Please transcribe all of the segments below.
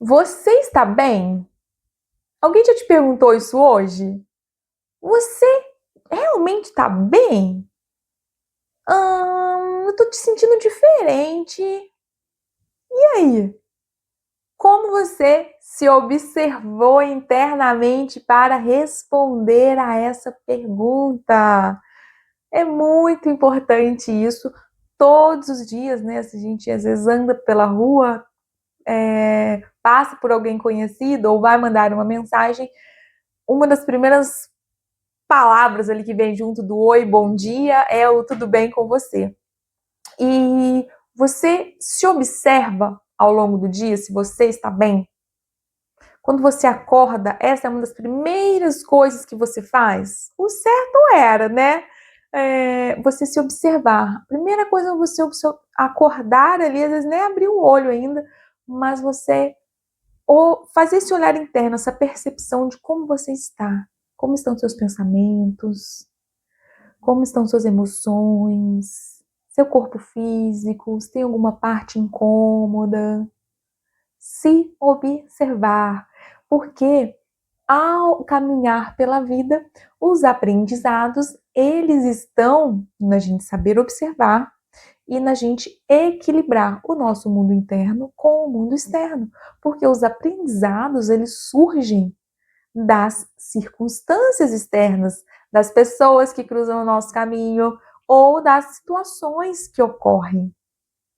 Você está bem? Alguém já te perguntou isso hoje? Você realmente está bem? Eu tô te sentindo diferente. E aí? Como você se observou internamente para responder a essa pergunta? É muito importante isso. Todos os dias, né? Se a gente às vezes anda pela rua, passa por alguém conhecido ou vai mandar uma mensagem, uma das primeiras palavras ali que vem junto do oi, bom dia, é o tudo bem com você. E você se observa ao longo do dia se você está bem? Quando você acorda, essa é uma das primeiras coisas que você faz? O certo era, né? Você se observar. A primeira coisa é você acordar ali, às vezes nem abrir o olho ainda, mas você fazer esse olhar interno, essa percepção de como você está, como estão seus pensamentos, como estão suas emoções, seu corpo físico, se tem alguma parte incômoda. Se observar, porque ao caminhar pela vida, os aprendizados, eles estão na gente saber observar e na gente equilibrar o nosso mundo interno com o mundo externo, porque os aprendizados, eles surgem das circunstâncias externas, das pessoas que cruzam o nosso caminho ou das situações que ocorrem.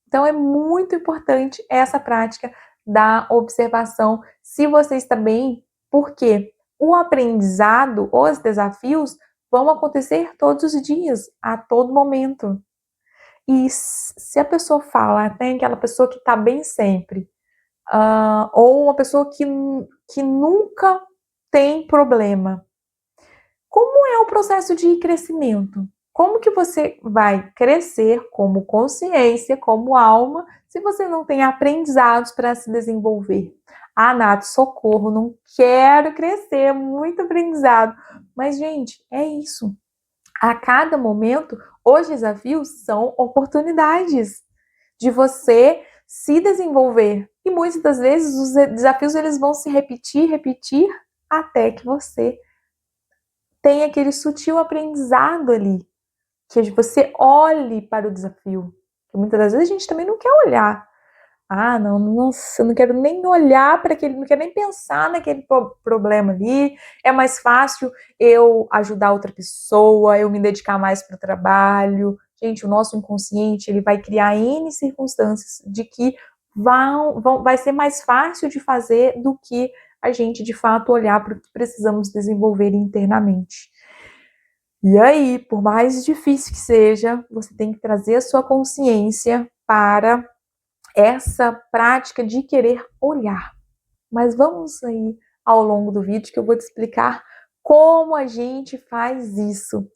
Então é muito importante essa prática da observação, se você está bem, porque o aprendizado, os desafios vão acontecer todos os dias, a todo momento. E se a pessoa fala, tem aquela pessoa que está bem sempre, ou uma pessoa que nunca tem problema. Como é o processo de crescimento? Como que você vai crescer como consciência, como alma, se você não tem aprendizados para se desenvolver? Ah, Nath, socorro, não quero crescer, muito aprendizado. Mas, gente, é isso. A cada momento, os desafios são oportunidades de você se desenvolver. E muitas das vezes os desafios eles vão se repetir até que você tem aquele sutil aprendizado ali, que você olhe para o desafio. Que muitas das vezes a gente também não quer olhar. Ah, não, nossa, eu não quero nem olhar para aquele, não quero nem pensar naquele problema ali. É mais fácil eu ajudar outra pessoa, eu me dedicar mais para o trabalho. Gente, o nosso inconsciente, ele vai criar N circunstâncias de que vai ser mais fácil de fazer do que a gente, de fato, olhar para o que precisamos desenvolver internamente. E aí, por mais difícil que seja, você tem que trazer a sua consciência para essa prática de querer olhar. Mas vamos aí ao longo do vídeo que eu vou te explicar como a gente faz isso.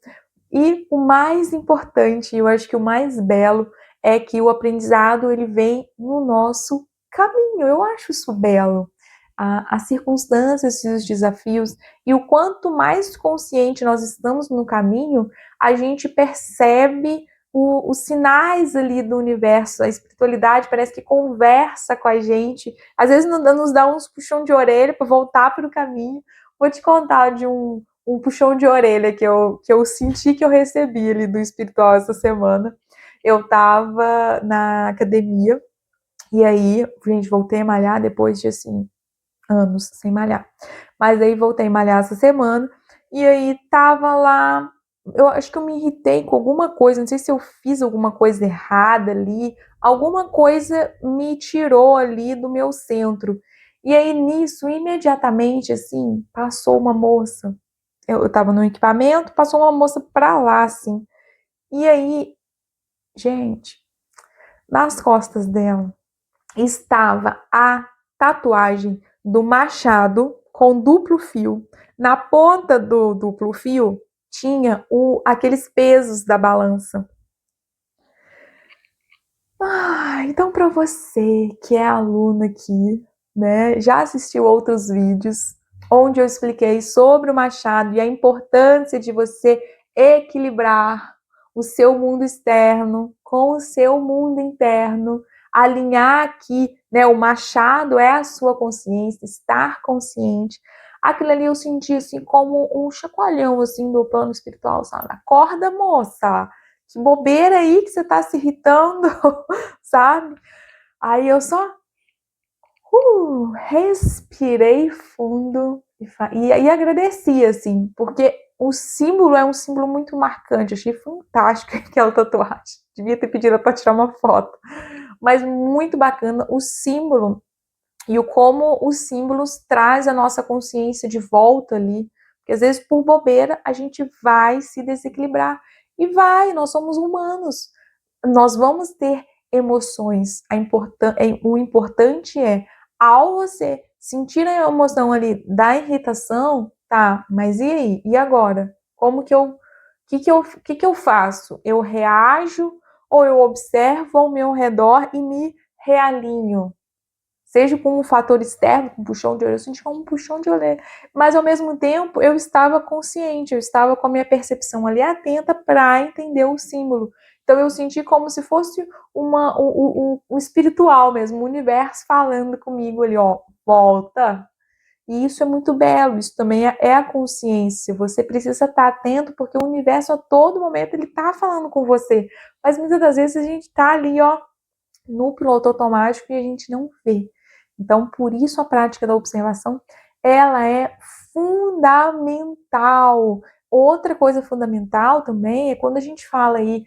E o mais importante, eu acho que o mais belo, é que o aprendizado ele vem no nosso caminho. Eu acho isso belo. As circunstâncias e os desafios, e o quanto mais consciente nós estamos no caminho, a gente percebe os sinais ali do universo. A espiritualidade parece que conversa com a gente, às vezes nos dá uns puxão de orelha para voltar para o caminho. Vou te contar de um puxão de orelha que eu senti que eu recebi ali do espiritual essa semana. Eu tava na academia e aí, gente, voltei a malhar depois de assim anos sem malhar. Mas aí voltei a malhar essa semana e aí tava lá, eu acho que eu me irritei com alguma coisa, não sei se eu fiz alguma coisa errada ali, alguma coisa me tirou ali do meu centro. E aí nisso, imediatamente assim, passou uma moça. Eu tava no equipamento, passou uma moça pra lá assim. E aí, gente, nas costas dela estava a tatuagem do machado com duplo fio. Na ponta do duplo fio tinha aqueles pesos da balança. Então, para você que é aluna aqui, né, já assistiu outros vídeos onde eu expliquei sobre o machado e a importância de você equilibrar o seu mundo externo com o seu mundo interno, alinhar aqui né? O machado é a sua consciência, estar consciente. Aquilo ali eu senti, assim, como um chacoalhão, assim, do plano espiritual, sabe? Acorda, moça! Que bobeira aí que você tá se irritando, sabe? Aí eu só respirei fundo e agradeci, assim, porque o símbolo é um símbolo muito marcante. Achei fantástico aquela tatuagem. Devia ter pedido para tirar uma foto. Mas muito bacana o símbolo e o como os símbolos traz a nossa consciência de volta ali. Porque às vezes, por bobeira, a gente vai se desequilibrar. E vai, nós somos humanos. Nós vamos ter emoções. O importante é, ao você sentir a emoção ali da irritação, tá, mas e aí? E agora? Como que eu. Que eu faço? Eu reajo ou eu observo ao meu redor e me realinho? Seja com um fator externo, com um puxão de orelha, eu senti como um puxão de orelha, mas ao mesmo tempo eu estava consciente, eu estava com a minha percepção ali atenta para entender o símbolo. Então eu senti como se fosse um espiritual mesmo, o universo falando comigo ali, ó, volta. E isso é muito belo, isso também é a consciência. Você precisa estar atento porque o universo a todo momento ele está falando com você. Mas muitas das vezes a gente está ali, ó, no piloto automático e a gente não vê. Então, por isso a prática da observação, ela é fundamental. Outra coisa fundamental também é quando a gente fala aí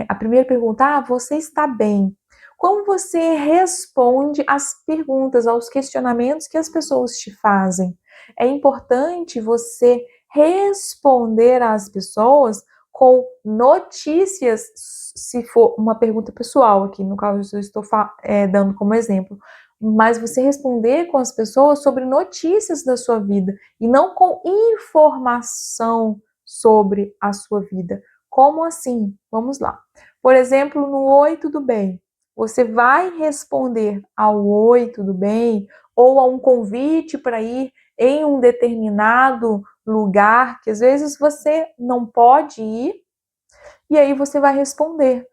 a primeira pergunta, você está bem? Como você responde às perguntas, aos questionamentos que as pessoas te fazem? É importante você responder às pessoas com notícias, se for uma pergunta pessoal aqui, no caso eu estou dando como exemplo, mas você responder com as pessoas sobre notícias da sua vida e não com informação sobre a sua vida. Como assim? Vamos lá. Por exemplo, no Oi, tudo bem? Você vai responder ao Oi, tudo bem? Ou a um convite para ir em um determinado lugar que às vezes você não pode ir, e aí você vai responder.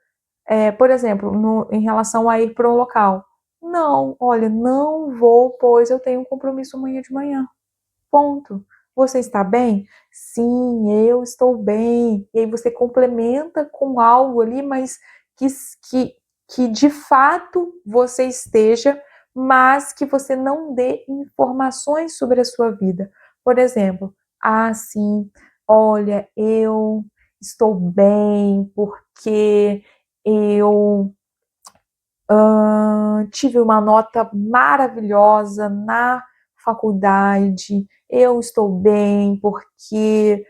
Por exemplo, em relação a ir para um local. Não, olha, não vou, pois eu tenho um compromisso amanhã de manhã. Ponto. Você está bem? Sim, eu estou bem. E aí você complementa com algo ali, mas que, que, que de fato você esteja, mas que você não dê informações sobre a sua vida. Por exemplo, sim, olha, eu estou bem porque eu tive uma nota maravilhosa na faculdade, eu estou bem porque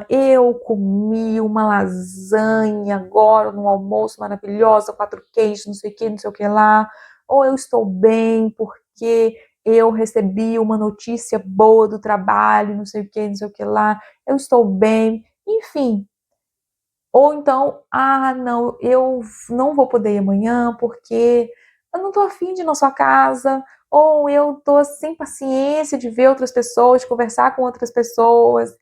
eu comi uma lasanha agora no almoço maravilhosa, 4 queijos, não sei o que lá, ou eu estou bem porque eu recebi uma notícia boa do trabalho, não sei o que lá, eu estou bem, enfim. Ou então, não, eu não vou poder ir amanhã porque eu não tô afim de ir na sua casa, ou eu tô sem paciência de ver outras pessoas, de conversar com outras pessoas.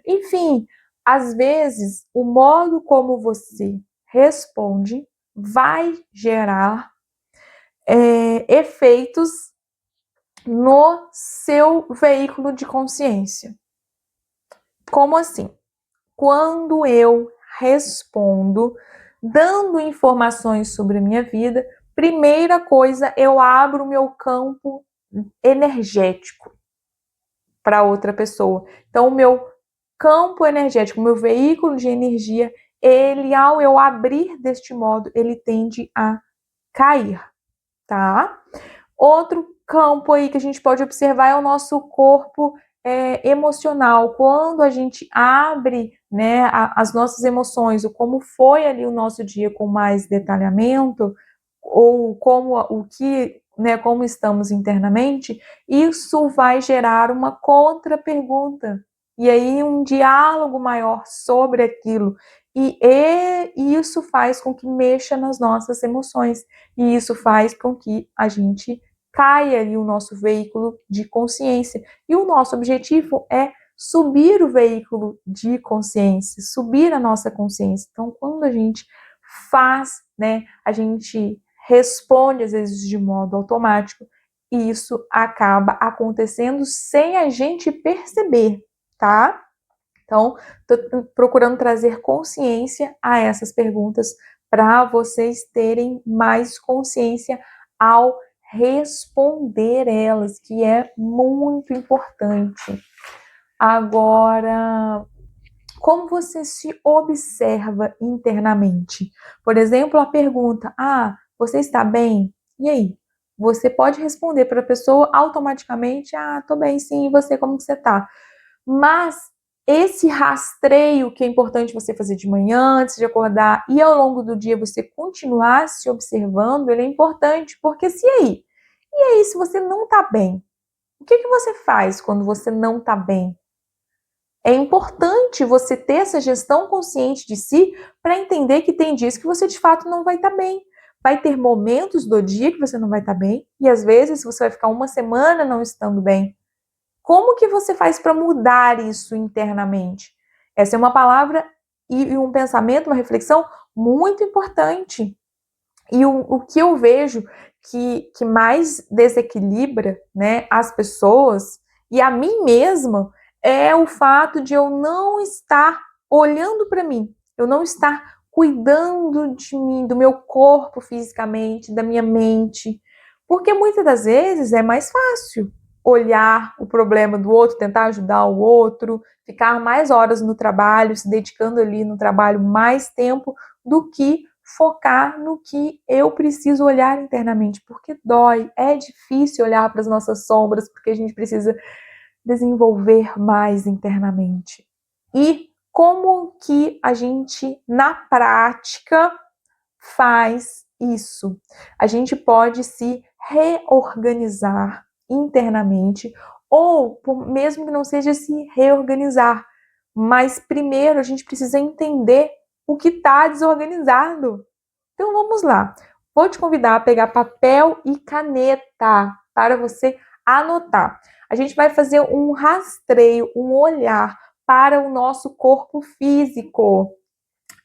Enfim, às vezes, o modo como você responde vai gerar efeitos no seu veículo de consciência. Como assim? Quando eu respondo dando informações sobre a minha vida, primeira coisa, eu abro o meu campo energético para outra pessoa. Então, o meu campo energético, o meu veículo de energia, ele, ao eu abrir deste modo, ele tende a cair, tá? Outro campo aí que a gente pode observar é o nosso corpo emocional. Quando a gente abre, né, as nossas emoções, o como foi ali o nosso dia com mais detalhamento, ou como estamos internamente, isso vai gerar uma contra-pergunta. E aí um diálogo maior sobre aquilo. E isso faz com que mexa nas nossas emoções. E isso faz com que a gente caia ali o nosso veículo de consciência. E o nosso objetivo é subir o veículo de consciência, subir a nossa consciência. Então, quando a gente faz, né? A gente responde às vezes de modo automático e isso acaba acontecendo sem a gente perceber, tá? Então, estou procurando trazer consciência a essas perguntas para vocês terem mais consciência ao responder elas, que é muito importante. Agora, como você se observa internamente? Por exemplo, a pergunta: ah, você está bem? E aí? Você pode responder para a pessoa automaticamente: ah, tô bem sim, e você, como que você tá? Mas esse rastreio que é importante você fazer de manhã, antes de acordar, e ao longo do dia você continuar se observando, ele é importante, porque se aí? E aí, se você não tá bem? O que você faz quando você não tá bem? É importante você ter essa gestão consciente de si para entender que tem dias que você de fato não vai estar bem. Vai ter momentos do dia que você não vai estar bem, e às vezes você vai ficar uma semana não estando bem. Como que você faz para mudar isso internamente? Essa é uma palavra e um pensamento, uma reflexão muito importante. E o que eu vejo que mais desequilibra, né, as pessoas e a mim mesma é o fato de eu não estar olhando para mim, eu não estar cuidando de mim, do meu corpo fisicamente, da minha mente. Porque muitas das vezes é mais fácil olhar o problema do outro, tentar ajudar o outro, ficar mais horas no trabalho, se dedicando ali no trabalho mais tempo do que focar no que eu preciso olhar internamente, porque dói, é difícil olhar para as nossas sombras, porque a gente precisa desenvolver mais internamente. E como que a gente, na prática, faz isso? A gente pode se reorganizar internamente, ou mesmo que não seja se reorganizar, mas primeiro a gente precisa entender o que está desorganizado. Então vamos lá. Vou te convidar a pegar papel e caneta para você anotar. A gente vai fazer um rastreio, um olhar para o nosso corpo físico.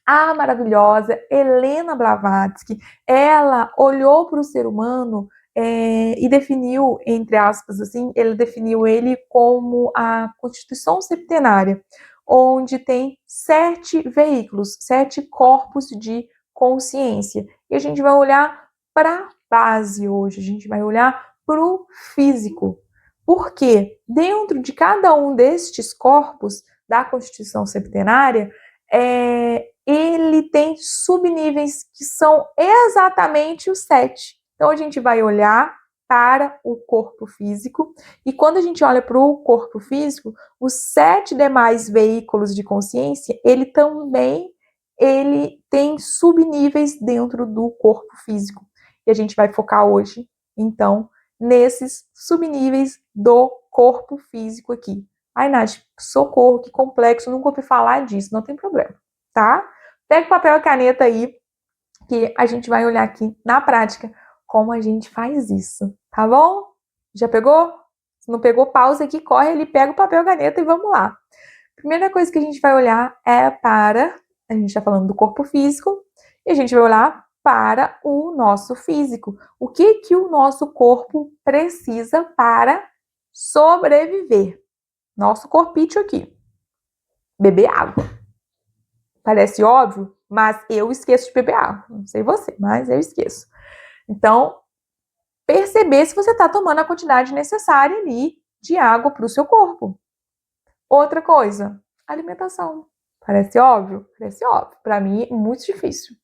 A maravilhosa Helena Blavatsky, ela olhou para o ser humano e definiu, entre aspas, assim, ele definiu ele como a Constituição Septenária, onde tem 7 veículos, 7 corpos de consciência. E a gente vai olhar para a base hoje, a gente vai olhar para o físico. Porque dentro de cada um destes corpos da Constituição Septenária, ele tem subníveis que são exatamente os 7. Então a gente vai olhar para o corpo físico e quando a gente olha para o corpo físico, os 7 demais veículos de consciência, ele tem subníveis dentro do corpo físico. E a gente vai focar hoje, então, nesses subníveis do corpo físico aqui. Ai, Nath, socorro, que complexo, nunca ouvi falar disso, não tem problema, tá? Pega o papel e caneta aí, que a gente vai olhar aqui na prática como a gente faz isso, tá bom? Já pegou? Se não pegou, pausa aqui, corre ali, pega o papel e caneta e vamos lá. Primeira coisa que a gente vai olhar é para, a gente está falando do corpo físico, e a gente vai olhar para o nosso físico. O que que o nosso corpo precisa para sobreviver? Nosso corpício aqui. Beber água. Parece óbvio, mas eu esqueço de beber água. Não sei você, mas eu esqueço. Então, perceber se você está tomando a quantidade necessária ali de água para o seu corpo. Outra coisa, alimentação. Parece óbvio? Parece óbvio. Para mim, é muito difícil.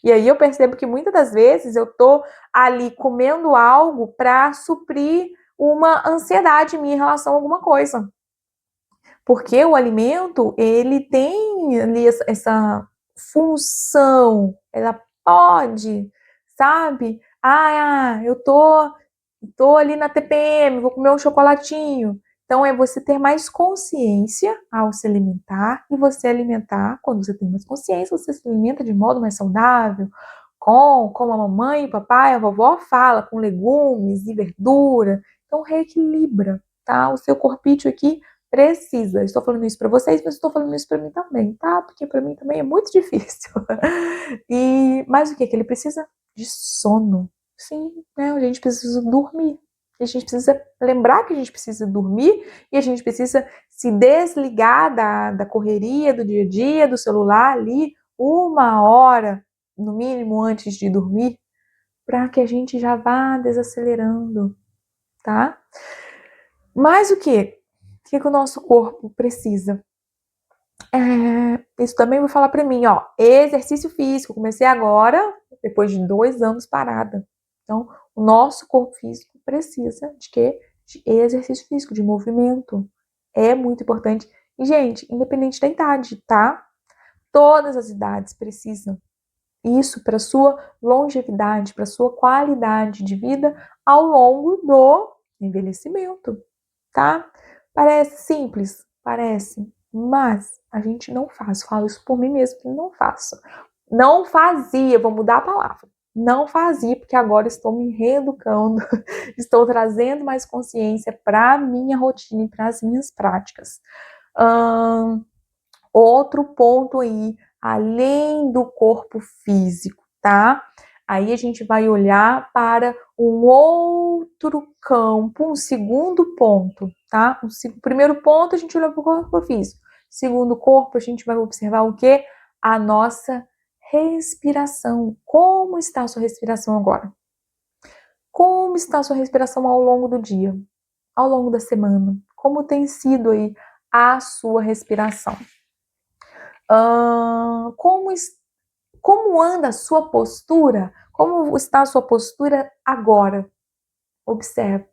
E aí eu percebo que muitas das vezes eu tô ali comendo algo para suprir uma ansiedade minha em relação a alguma coisa. Porque o alimento, ele tem ali essa função, ela pode, sabe? Ah, eu tô ali na TPM, vou comer um chocolatinho. Então, é você ter mais consciência ao se alimentar e você alimentar, quando você tem mais consciência, você se alimenta de modo mais saudável, como a mamãe, o papai, a vovó fala, com legumes e verdura. Então, reequilibra, tá? O seu corpício aqui precisa. Estou falando isso para vocês, mas estou falando isso para mim também, tá? Porque para mim também é muito difícil. Mas o que ele precisa? De sono. Sim, né? A gente precisa dormir. A gente precisa lembrar que a gente precisa dormir e a gente precisa se desligar da correria, do dia a dia, do celular ali, 1 hora, no mínimo, antes de dormir, para que a gente já vá desacelerando, tá? Mas o que? O que o nosso corpo precisa? Isso também vou falar para mim, ó, exercício físico. Comecei agora, depois de 2 anos parada. Então, o nosso corpo físico precisa de quê? De exercício físico, de movimento. É muito importante. E, gente, independente da idade, tá? Todas as idades precisam. Isso para sua longevidade, para sua qualidade de vida ao longo do envelhecimento, tá? Parece simples, parece, mas a gente não faz. Falo isso por mim mesmo, que não faço. Não fazia, vou mudar a palavra. Não fazia, porque agora estou me reeducando, estou trazendo mais consciência para a minha rotina e para as minhas práticas. Outro ponto aí, além do corpo físico, tá? Aí a gente vai olhar para um outro campo, um segundo ponto, tá? O primeiro ponto a gente olha para o corpo físico. Segundo corpo, a gente vai observar o quê? A nossa respiração. Como está a sua respiração agora? Como está a sua respiração ao longo do dia? Ao longo da semana? Como tem sido aí a sua respiração? Como anda a sua postura? Como está a sua postura agora? Observe.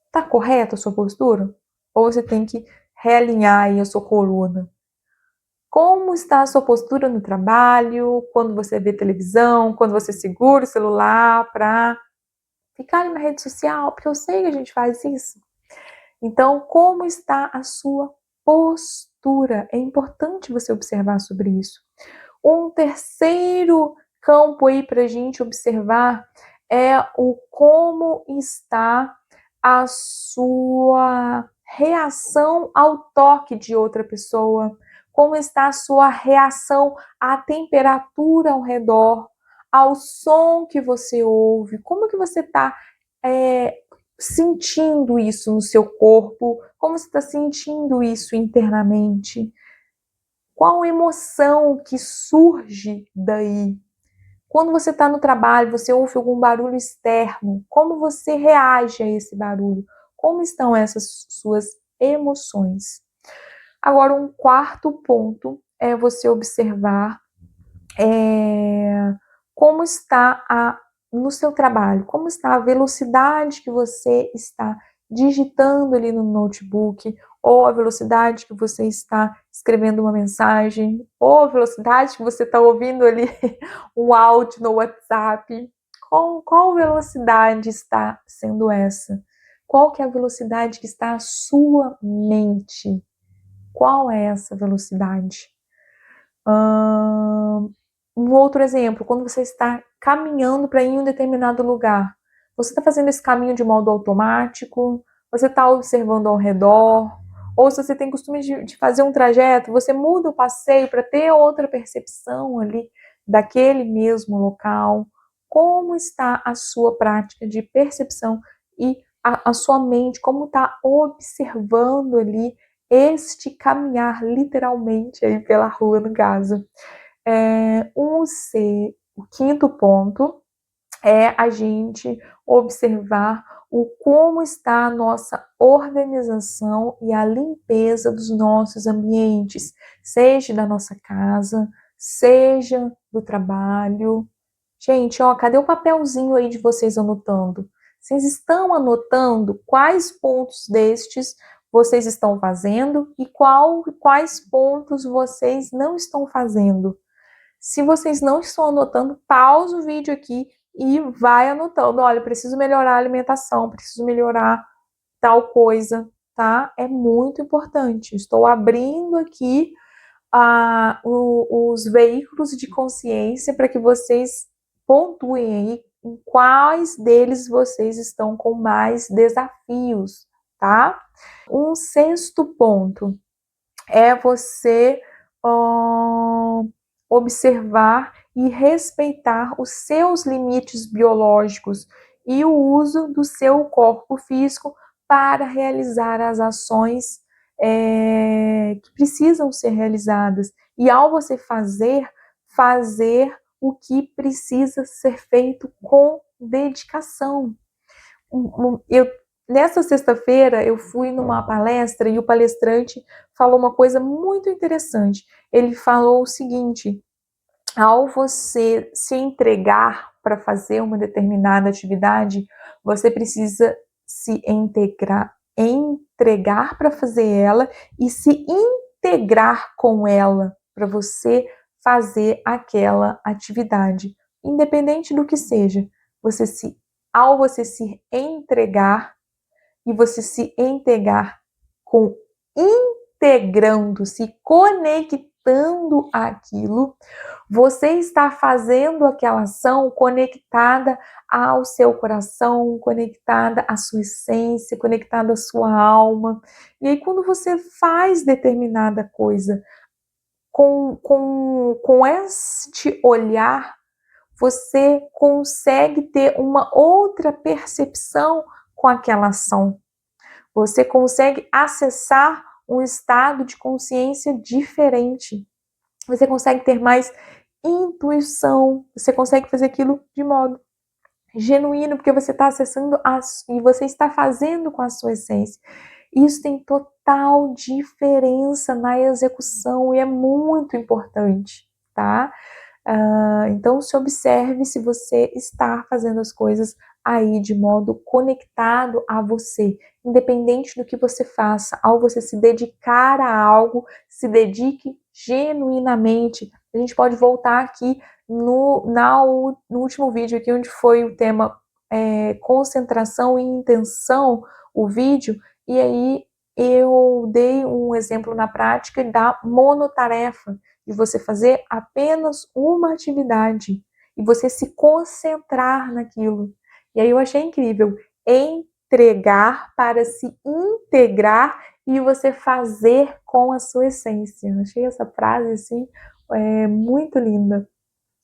Está correta a sua postura? Ou você tem que realinhar aí a sua coluna? Como está a sua postura no trabalho, quando você vê televisão, quando você segura o celular para ficar ali na rede social? Porque eu sei que a gente faz isso. Então, como está a sua postura? É importante você observar sobre isso. Um terceiro campo aí para a gente observar é o como está a sua reação ao toque de outra pessoa, como está a sua reação à temperatura ao redor, ao som que você ouve, como que você está sentindo isso no seu corpo, como você está sentindo isso internamente. Qual emoção que surge daí? Quando você está no trabalho, você ouve algum barulho externo, como você reage a esse barulho? Como estão essas suas emoções? Agora, um quarto ponto é você observar como está no seu trabalho, como está a velocidade que você está digitando ali no notebook, ou a velocidade que você está escrevendo uma mensagem, ou a velocidade que você está ouvindo ali um áudio no WhatsApp. Qual velocidade está sendo essa? Qual que é a velocidade que está a sua mente? Qual é essa velocidade? Um outro exemplo, quando você está caminhando para ir em um determinado lugar, você está fazendo esse caminho de modo automático, você está observando ao redor, ou se você tem costume de fazer um trajeto, você muda o passeio para ter outra percepção ali daquele mesmo local. Como está a sua prática de percepção e a sua mente, como está observando ali este caminhar literalmente aí pela rua, no caso. O quinto ponto é a gente observar o como está a nossa organização e a limpeza dos nossos ambientes, seja da nossa casa, seja do trabalho. Gente, ó, cadê o papelzinho aí de vocês anotando? Vocês estão anotando quais pontos destes vocês estão fazendo e quais pontos vocês não estão fazendo? Se vocês não estão anotando, pausa o vídeo aqui e vai anotando. Olha, preciso melhorar a alimentação, preciso melhorar tal coisa, tá? É muito importante. Estou abrindo aqui os veículos de consciência para que vocês pontuem aí em quais deles vocês estão com mais desafios, tá? Um sexto ponto é você observar e respeitar os seus limites biológicos e o uso do seu corpo físico para realizar as ações que precisam ser realizadas. E ao você fazer o que precisa ser feito com dedicação. Nessa sexta-feira eu fui numa palestra e o palestrante falou uma coisa muito interessante. Ele falou o seguinte: ao você se entregar para fazer uma determinada atividade, você precisa se entregar para fazer ela e se integrar com ela para você fazer aquela atividade, independente do que seja. Ao você se entregar e você se integrar com integrando-se, conectando aquilo, você está fazendo aquela ação conectada ao seu coração, conectada à sua essência, conectada à sua alma. E aí, quando você faz determinada coisa com este olhar, você consegue ter uma outra percepção com aquela ação. Você consegue acessar um estado de consciência diferente. Você consegue ter mais intuição. Você consegue fazer aquilo de modo genuíno, porque você está acessando e você está fazendo com a sua essência. Isso tem total diferença na execução e é muito importante, tá? Então se observe se você está fazendo as coisas aí de modo conectado a você, independente do que você faça. Ao você se dedicar a algo, se dedique genuinamente. A gente pode voltar aqui no último vídeo aqui, onde foi o tema concentração e intenção, o vídeo, e aí eu dei um exemplo na prática da monotarefa, de você fazer apenas uma atividade e você se concentrar naquilo. E aí eu achei incrível, entregar para se integrar e você fazer com a sua essência. Eu achei essa frase assim muito linda.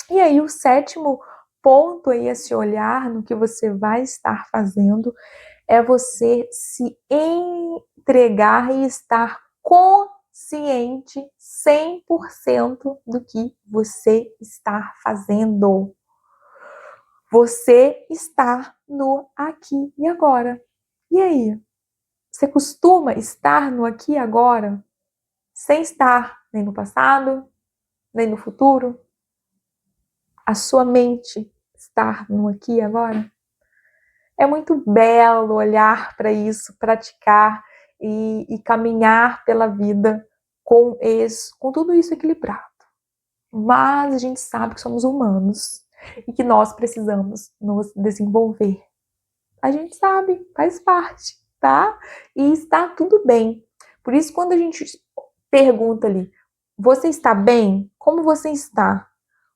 E aí o sétimo ponto aí a se olhar no que você vai estar fazendo é você se entregar e estar consciente 100% do que você está fazendo. Você está no aqui e agora. E aí? Você costuma estar no aqui e agora? Sem estar nem no passado, nem no futuro? A sua mente estar no aqui e agora? É muito belo olhar para isso, praticar e caminhar pela vida com tudo isso equilibrado. Mas a gente sabe que somos humanos e que nós precisamos nos desenvolver. A gente sabe, faz parte, tá? E está tudo bem. Por isso, quando a gente pergunta ali, você está bem? Como você está?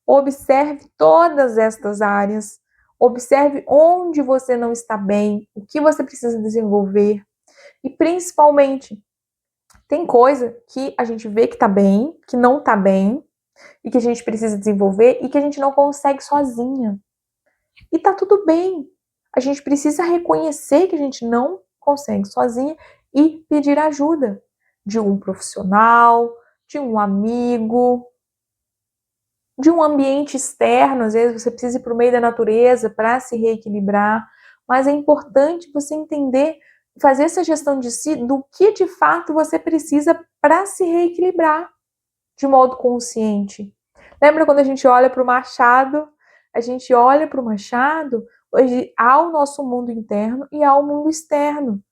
Observe todas estas áreas. Observe onde você não está bem, o que você precisa desenvolver. E principalmente, tem coisa que a gente vê que está bem, que não está bem, e que a gente precisa desenvolver e que a gente não consegue sozinha. E tá tudo bem. A gente precisa reconhecer que a gente não consegue sozinha e pedir ajuda de um profissional, de um amigo, de um ambiente externo. Às vezes você precisa ir para o meio da natureza para se reequilibrar, mas é importante você entender, fazer essa gestão de si, do que de fato você precisa para se reequilibrar de modo consciente. Lembra quando a gente olha para o machado? A gente olha para o machado, hoje há o nosso mundo interno e há o mundo externo.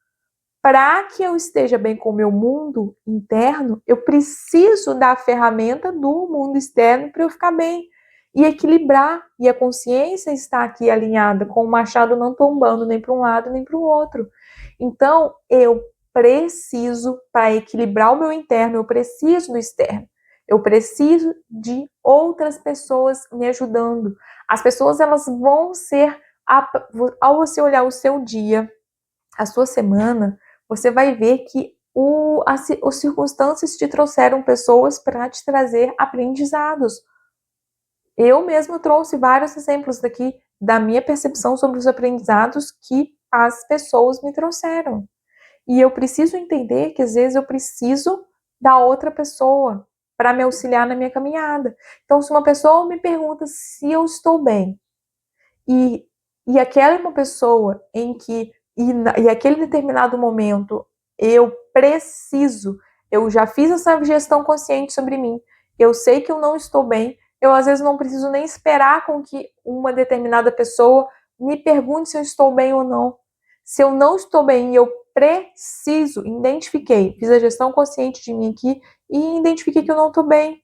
Para que eu esteja bem com o meu mundo interno, eu preciso da ferramenta do mundo externo para eu ficar bem e equilibrar. E a consciência está aqui alinhada, com o machado não tombando nem para um lado nem para o outro. Então, eu preciso, para equilibrar o meu interno, eu preciso do externo. Eu preciso de outras pessoas me ajudando. As pessoas, elas vão ser, ao você olhar o seu dia, a sua semana, você vai ver que as circunstâncias te trouxeram pessoas para te trazer aprendizados. Eu mesma trouxe vários exemplos daqui da minha percepção sobre os aprendizados que as pessoas me trouxeram. E eu preciso entender que às vezes eu preciso da outra pessoa para me auxiliar na minha caminhada. Então, se uma pessoa me pergunta se eu estou bem, e, e aquela é uma pessoa em que, e aquele determinado momento, eu preciso, eu já fiz essa gestão consciente sobre mim, eu sei que eu não estou bem, eu às vezes não preciso nem esperar com que uma determinada pessoa me pergunte se eu estou bem ou não. Se eu não estou bem e eu preciso, identifiquei, fiz a gestão consciente de mim aqui e identifiquei que eu não estou bem.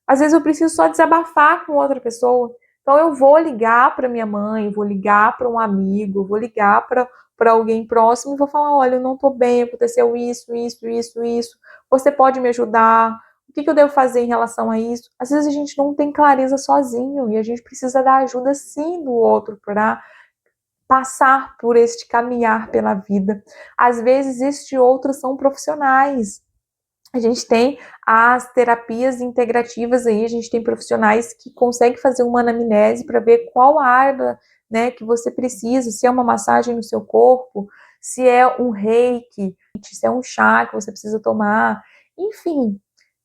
Às vezes eu preciso só desabafar com outra pessoa. Então eu vou ligar para minha mãe, vou ligar para um amigo, vou ligar para alguém próximo e vou falar, olha, eu não estou bem, aconteceu isso, isso, isso, isso. Você pode me ajudar? O que eu devo fazer em relação a isso? Às vezes a gente não tem clareza sozinho e a gente precisa da ajuda sim do outro para passar por este caminhar pela vida. Às vezes estes outros são profissionais. A gente tem as terapias integrativas aí, a gente tem profissionais que conseguem fazer uma anamnese para ver qual área, né, que você precisa, se é uma massagem no seu corpo, se é um reiki, se é um chá que você precisa tomar, enfim,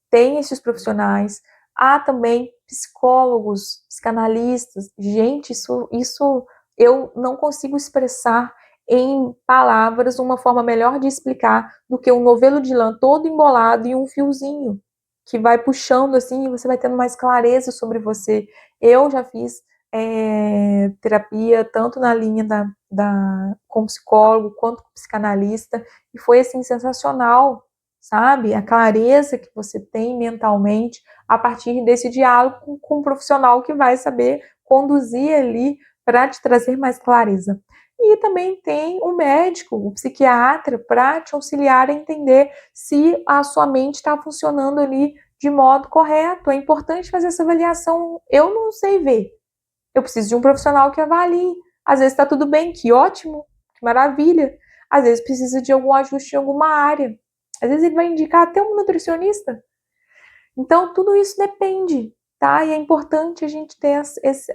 tem esses profissionais. Há também psicólogos, psicanalistas. Gente, isso eu não consigo expressar em palavras uma forma melhor de explicar do que um novelo de lã todo embolado e um fiozinho que vai puxando assim e você vai tendo mais clareza sobre você. Eu já fiz terapia tanto na linha com psicólogo quanto com psicanalista e foi assim sensacional, sabe? A clareza que você tem mentalmente a partir desse diálogo com um profissional que vai saber conduzir ali para te trazer mais clareza. E também tem o médico, o psiquiatra, para te auxiliar a entender se a sua mente está funcionando ali de modo correto. É importante fazer essa avaliação. Eu não sei ver. Eu preciso de um profissional que avalie. Às vezes está tudo bem, que ótimo, que maravilha. Às vezes precisa de algum ajuste em alguma área. Às vezes ele vai indicar até um nutricionista. Então, tudo isso depende, tá? E é importante a gente ter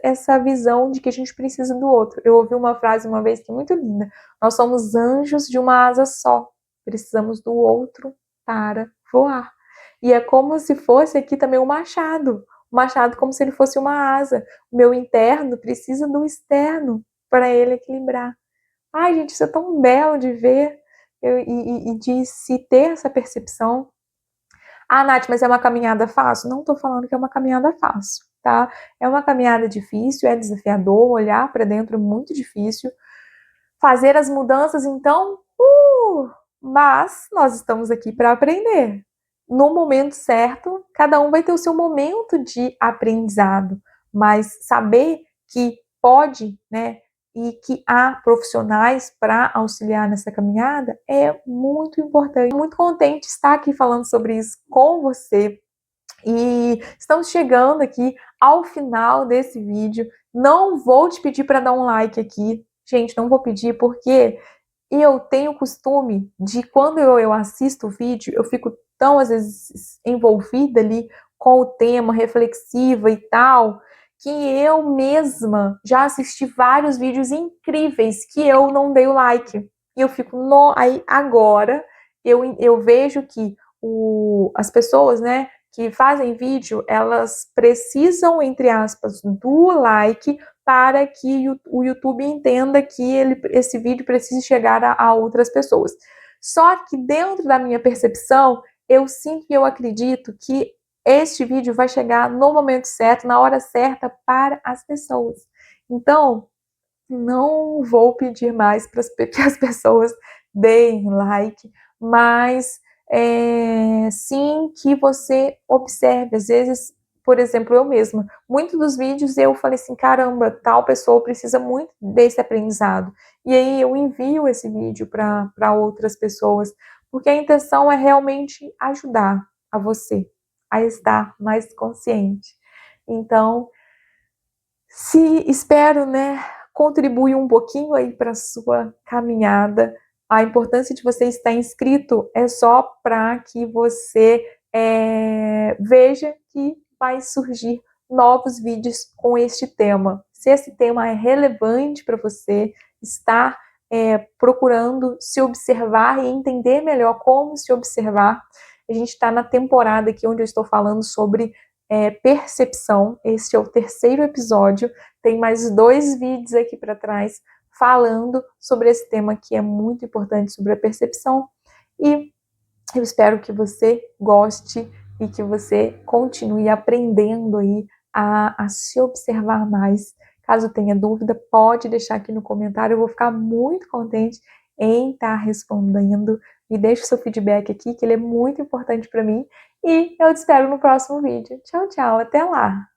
essa visão de que a gente precisa do outro. Eu ouvi uma frase uma vez que é muito linda. Nós somos anjos de uma asa só. Precisamos do outro para voar. E é como se fosse aqui também um machado. O machado como se ele fosse uma asa. O meu interno precisa do externo para ele equilibrar. Ai, gente, isso é tão belo de ver e de se ter essa percepção. Ah, Nath, mas é uma caminhada fácil? Não estou falando que é uma caminhada fácil, tá? É uma caminhada difícil, é desafiador, olhar para dentro é muito difícil. Fazer as mudanças, então, mas nós estamos aqui para aprender. No momento certo, cada um vai ter o seu momento de aprendizado, mas saber que pode, né, e que há profissionais para auxiliar nessa caminhada é muito importante. Muito contente de estar aqui falando sobre isso com você. E estamos chegando aqui ao final desse vídeo. Não vou te pedir para dar um like aqui. Gente, não vou pedir porque eu tenho o costume de quando eu assisto o vídeo, eu fico tão, às vezes, envolvida ali com o tema, reflexiva e tal, que eu mesma já assisti vários vídeos incríveis que eu não dei o like. E eu fico, aí agora eu vejo que as pessoas, né, que fazem vídeo, elas precisam, entre aspas, do like para que o YouTube entenda que esse vídeo precisa chegar a outras pessoas. Só que dentro da minha percepção, eu sinto e eu acredito que este vídeo vai chegar no momento certo, na hora certa para as pessoas. Então, não vou pedir mais para que as pessoas deem like, mas sim que você observe. Às vezes, por exemplo, eu mesma, muitos dos vídeos eu falei assim, caramba, tal pessoa precisa muito desse aprendizado. E aí eu envio esse vídeo para outras pessoas, porque a intenção é realmente ajudar a você a estar mais consciente. Então, se espero, né, contribuir um pouquinho aí para a sua caminhada a importância de você estar inscrito é só para que você veja que vai surgir novos vídeos com este tema. Se esse tema é relevante para você, estar procurando se observar e entender melhor como se observar. A gente está na temporada aqui onde eu estou falando sobre percepção. Este é o 3º episódio. Tem mais 2 vídeos aqui para trás falando sobre esse tema que é muito importante, sobre a percepção. E eu espero que você goste e que você continue aprendendo aí a se observar mais. Caso tenha dúvida, pode deixar aqui no comentário, eu vou ficar muito contente em estar respondendo. Me deixe o seu feedback aqui, que ele é muito importante para mim. E eu te espero no próximo vídeo. Tchau, tchau, até lá!